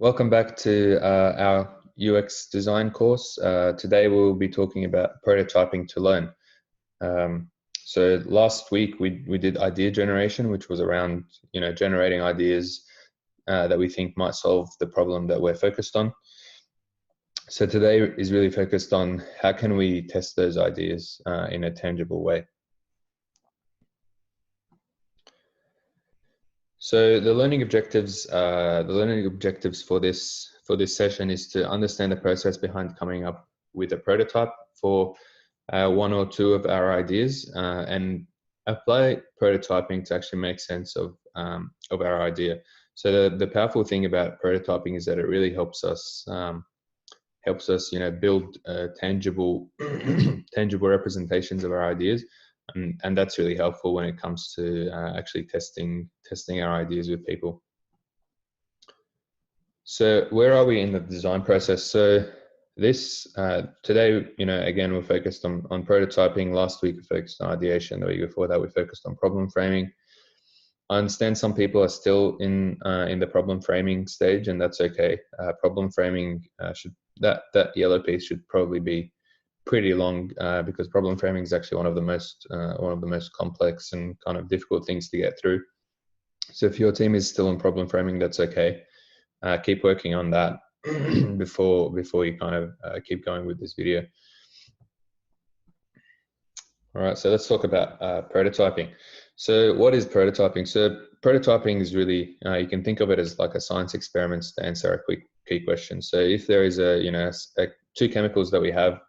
Welcome back to our UX design course. Today we'll be talking about prototyping to learn. So last week we did idea generation, which was around generating ideas that we think might solve the problem that we're focused on. So today is really focused on how can we test those ideas in a tangible way. So the learning objectives for this session is to understand the process behind coming up with a prototype for one or two of our ideas and apply prototyping to actually make sense of our idea. So the powerful thing about prototyping is that it really helps us build tangible tangible representations of our ideas. And that's really helpful when it comes to actually testing our ideas with people. So where are we in the design process? So this today, again, we're focused on prototyping. Last week we focused on ideation. The week before that we focused on problem framing. I understand some people are still in the problem framing stage, and that's okay. Problem framing that yellow piece should probably be pretty long because problem framing is actually one of the most complex and kind of difficult things to get through. So if your team is still in problem framing, that's okay. Keep working on that before you kind of keep going with this video. All right, so let's talk about prototyping. So what is prototyping? So prototyping is really, you can think of it as like a science experiment to answer a quick key question. So if there is two chemicals that we have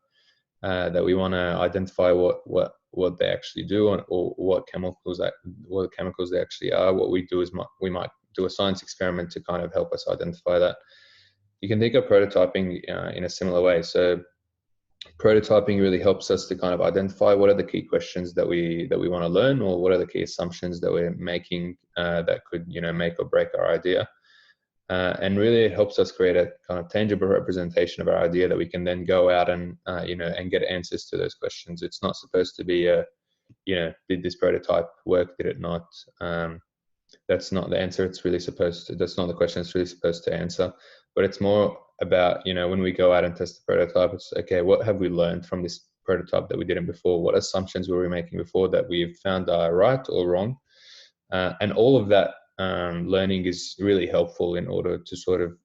that we want to identify what they actually do or what chemicals they actually are, what we do is we might do a science experiment to kind of help us identify that. You can think of prototyping in a similar way. So prototyping really helps us to kind of identify what are the key questions that we want to learn, or what are the key assumptions that we're making that could make or break our idea. And really it helps us create a kind of tangible representation of our idea that we can then go out and and get answers to those questions. It's not supposed to be did this prototype work, did it not? That's not the answer. That's not the question it's really supposed to answer. But it's more about when we go out and test the prototype, it's okay, what have we learned from this prototype that we didn't before? What assumptions were we making before that we've found are right or wrong? And all of that learning is really helpful in order to sort of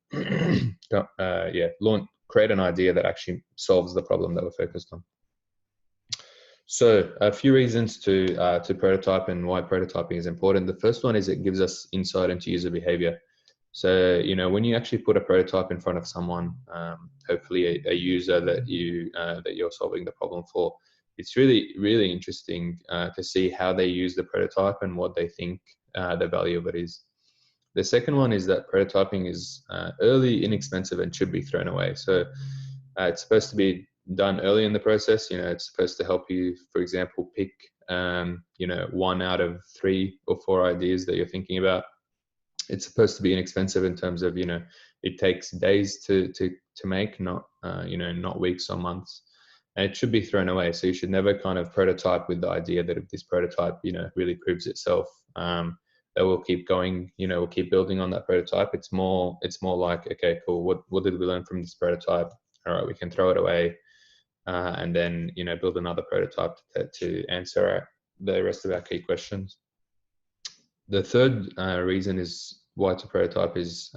create an idea that actually solves the problem that we're focused on. So a few reasons to prototype and why prototyping is important. The first one is it gives us insight into user behavior. So when you actually put a prototype in front of someone, hopefully a user that you're solving the problem for, it's really interesting to see how they use the prototype and what they think the value of it is. The second one is that prototyping is early, inexpensive, and should be thrown away. So it's supposed to be done early in the process. It's supposed to help you, for example, pick one out of 3 or 4 ideas that you're thinking about. It's supposed to be inexpensive in terms of it takes days to make, not weeks or months. And it should be thrown away. So you should never kind of prototype with the idea that if this prototype, really proves itself, that we'll keep going, we'll keep building on that prototype. It's more like, okay, cool. What did we learn from this prototype? All right, we can throw it away, and then build another prototype to answer the rest of our key questions. The third reason is why to prototype is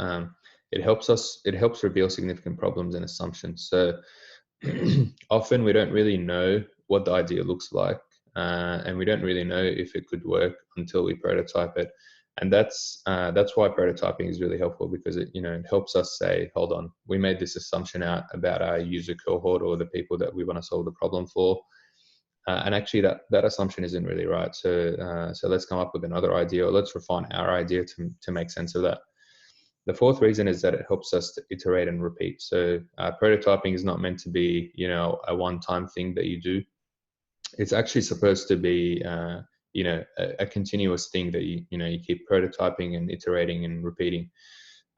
it helps reveal significant problems and assumptions. So often we don't really know what the idea looks like, and we don't really know if it could work until we prototype it. And that's why prototyping is really helpful, because it helps us say, hold on, we made this assumption out about our user cohort or the people that we want to solve the problem for, and actually that assumption isn't really right. So let's come up with another idea, or let's refine our idea to make sense of that. The fourth reason is that it helps us to iterate and repeat. So prototyping is not meant to be a one-time thing that you do. It's actually supposed to be a continuous thing that you keep prototyping and iterating and repeating.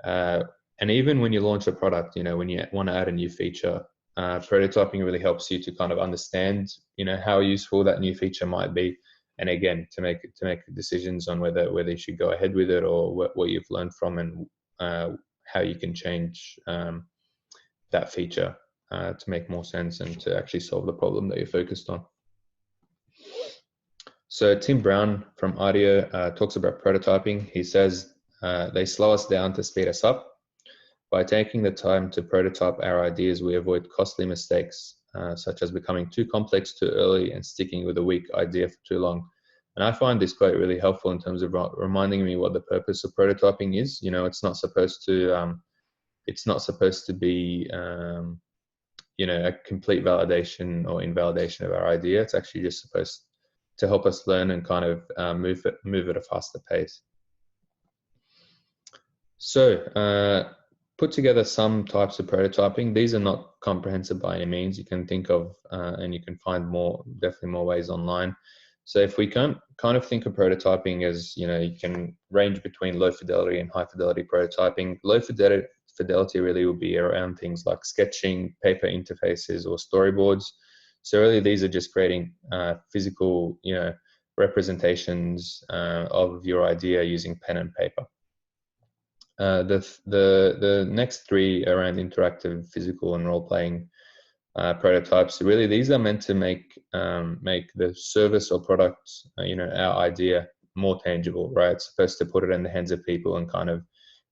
And even when you launch a product, when you want to add a new feature, prototyping really helps you to kind of understand how useful that new feature might be, and again to make decisions on whether you should go ahead with it, or what you've learned from and how you can change that feature to make more sense and to actually solve the problem that you're focused on. So Tim Brown from Audio talks about prototyping. He says they slow us down to speed us up. By taking the time to prototype our ideas, we avoid costly mistakes, such as becoming too complex too early and sticking with a weak idea for too long. And I find this quite really helpful in terms of reminding me what the purpose of prototyping is. You know, it's not supposed to be a complete validation or invalidation of our idea. It's actually just supposed to help us learn and kind of move at a faster pace. So put together some types of prototyping. These are not comprehensive by any means. You can think of and you can find definitely more ways online. So if we can kind of think of prototyping as, you can range between low fidelity and high fidelity prototyping. Low fidelity really will be around things like sketching, paper interfaces, or storyboards. So really these are just creating physical, representations of your idea using pen and paper. The next three around interactive, physical, and role-playing prototypes. Really, these are meant to make the service or product, our idea more tangible, right? It's supposed to put it in the hands of people and kind of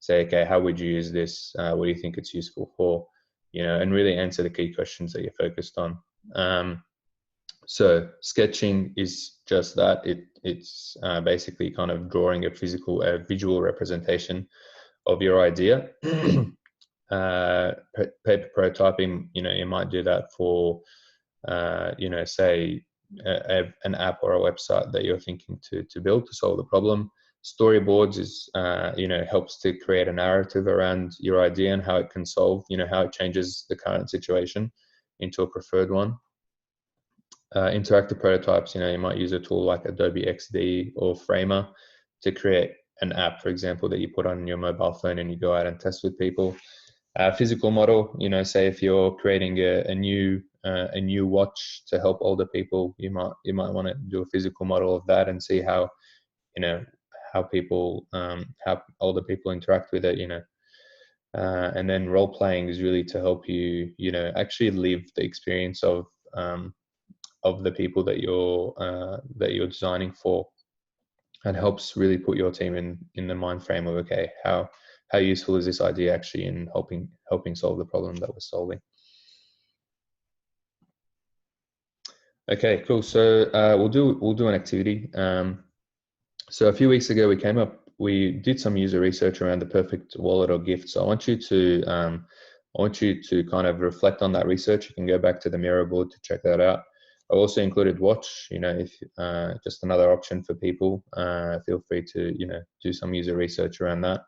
say, okay, how would you use this? What do you think it's useful for? And really answer the key questions that you're focused on. So sketching is just that. It's basically kind of drawing a visual representation of your idea. Paper prototyping, you might do that for, say an app or a website that you're thinking to build to solve the problem. Storyboards is, helps to create a narrative around your idea and how it can solve, how it changes the current situation into a preferred one. Interactive prototypes, you might use a tool like Adobe XD or Framer to create an app, for example, that you put on your mobile phone and you go out and test with people. Physical model, say if you're creating a new watch to help older people, you might want to do a physical model of that and see how older people interact with it, and then role playing is really to help you, actually live the experience of the people that you're designing for, and helps really put your team in the mind frame of, okay, how useful is this idea actually in helping solve the problem that we're solving. Okay, cool. So we'll do an activity. So a few weeks ago we did some user research around the perfect wallet or gift. So I want you to kind of reflect on that research. You can go back to the Miro board to check that out. I also included watch, if just another option for people. Feel free to do some user research around that.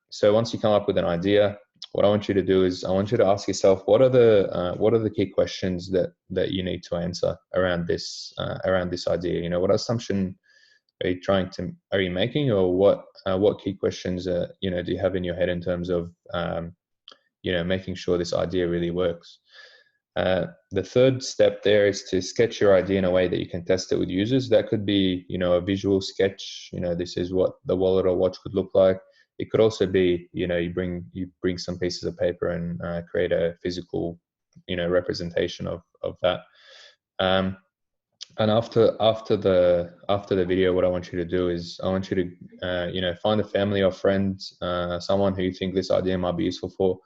So once you come up with an idea, what I want you to do is I want you to ask yourself, what are the key questions that you need to answer around this idea? What assumption are you making, or what key questions do you have in your head in terms of making sure this idea really works? The third step there is to sketch your idea in a way that you can test it with users. That could be, a visual sketch. This is what the wallet or watch could look like. It could also be, you bring some pieces of paper and create a physical, representation of that. And after the video, what I want you to do is I want you to find a family or friend, someone who you think this idea might be useful for,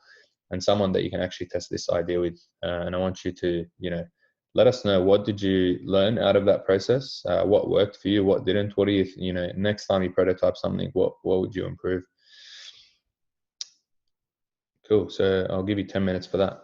and someone that you can actually test this idea with. And I want you to, let us know, what did you learn out of that process? What worked for you? What didn't? What do you, next time you prototype something, what would you improve? Cool. So I'll give you 10 minutes for that.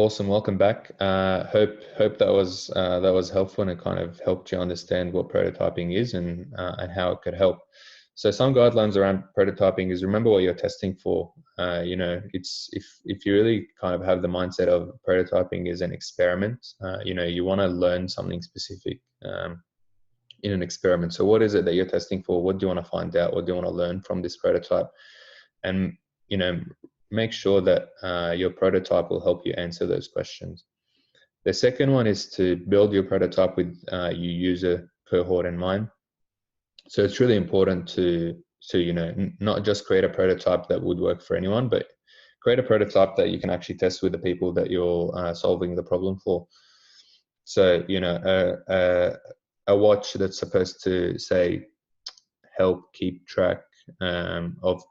Awesome. Welcome back. Hope that was helpful and it kind of helped you understand what prototyping is and how it could help. So some guidelines around prototyping is remember what you're testing for. It's if you really kind of have the mindset of prototyping is an experiment. You want to learn something specific in an experiment. So what is it that you're testing for? What do you want to find out? What do you want to learn from this prototype? And make sure that your prototype will help you answer those questions. The second one is to build your prototype with your user cohort in mind. So it's really important to not just create a prototype that would work for anyone, but create a prototype that you can actually test with the people that you're solving the problem for. So a watch that's supposed to say help keep track of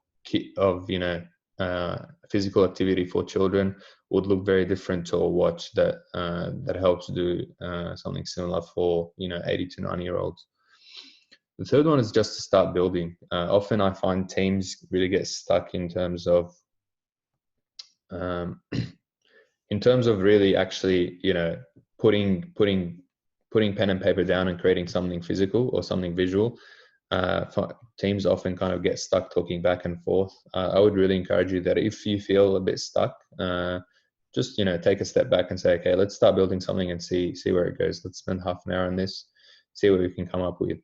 physical activity for children would look very different to a watch that helps do something similar for 80 to 90-year-olds. The third one is just to start building. Often I find teams really get stuck in terms of really actually putting pen and paper down and creating something physical or something visual. Teams often kind of get stuck talking back and forth. I would really encourage you that if you feel a bit stuck, just take a step back and say, okay, let's start building something and see where it goes. Let's spend half an hour on this, see what we can come up with.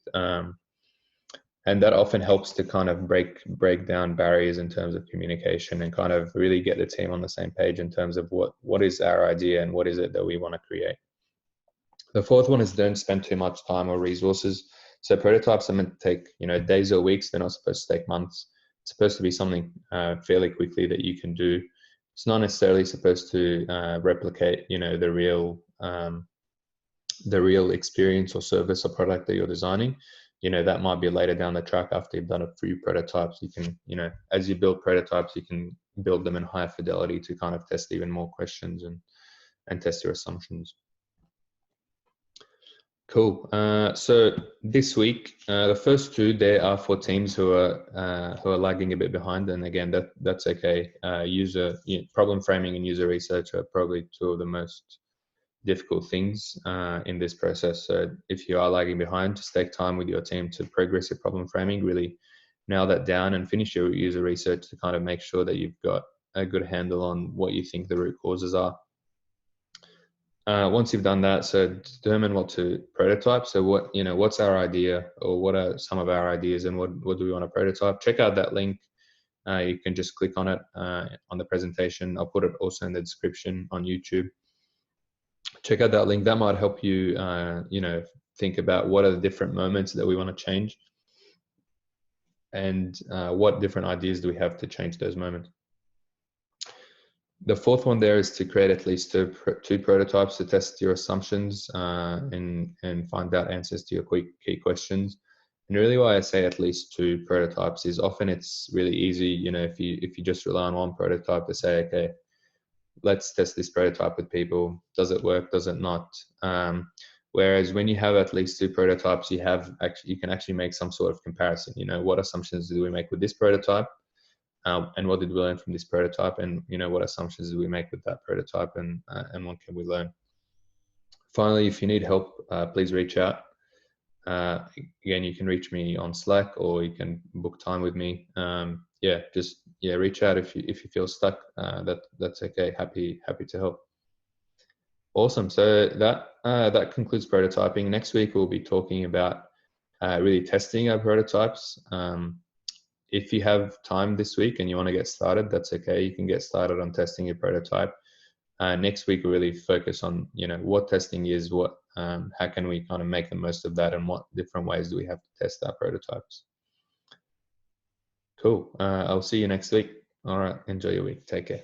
And that often helps to kind of break down barriers in terms of communication and kind of really get the team on the same page in terms of what is our idea and what is it that we want to create. The fourth one is don't spend too much time or resources. So prototypes are meant to take days or weeks. They're not supposed to take months. It's supposed to be something fairly quickly that you can do. It's not necessarily supposed to replicate the real experience or service or product that you're designing. That might be later down the track after you've done a few prototypes. You can as you build prototypes, you can build them in higher fidelity to kind of test even more questions and test your assumptions. Cool. So this week, the first two there are for teams who are lagging a bit behind, and again, that's okay. Problem framing and user research are probably two of the most difficult things in this process. So if you are lagging behind, just take time with your team to progress your problem framing, really nail that down, and finish your user research to kind of make sure that you've got a good handle on what you think the root causes are. Once you've done that, so determine what to prototype. So what's our idea, or what are some of our ideas, and what do we want to prototype? Check out that link. You can just click on it on the presentation. I'll put it also in the description on YouTube. Check out that link. That might help you, think about what are the different moments that we want to change, and what different ideas do we have to change those moments. The fourth one there is to create at least two prototypes to test your assumptions and find out answers to your key questions. And really why I say at least two prototypes is often it's really easy, if you just rely on one prototype to say, okay, let's test this prototype with people. Does it work? Does it not? Whereas when you have at least two prototypes, you can actually make some sort of comparison. What assumptions do we make with this prototype? And what did we learn from this prototype? And what assumptions did we make with that prototype? And what can we learn? Finally, if you need help, please reach out. Again, you can reach me on Slack, or you can book time with me. Reach out if you feel stuck. That's okay. Happy to help. Awesome. So that concludes prototyping. Next week we'll be talking about really testing our prototypes. If you have time this week and you want to get started, that's okay. You can get started on testing your prototype. Next week we'll really focus on what testing is, how can we kind of make the most of that, and what different ways do we have to test our prototypes. Cool. I'll see you next week. All right. Enjoy your week. Take care.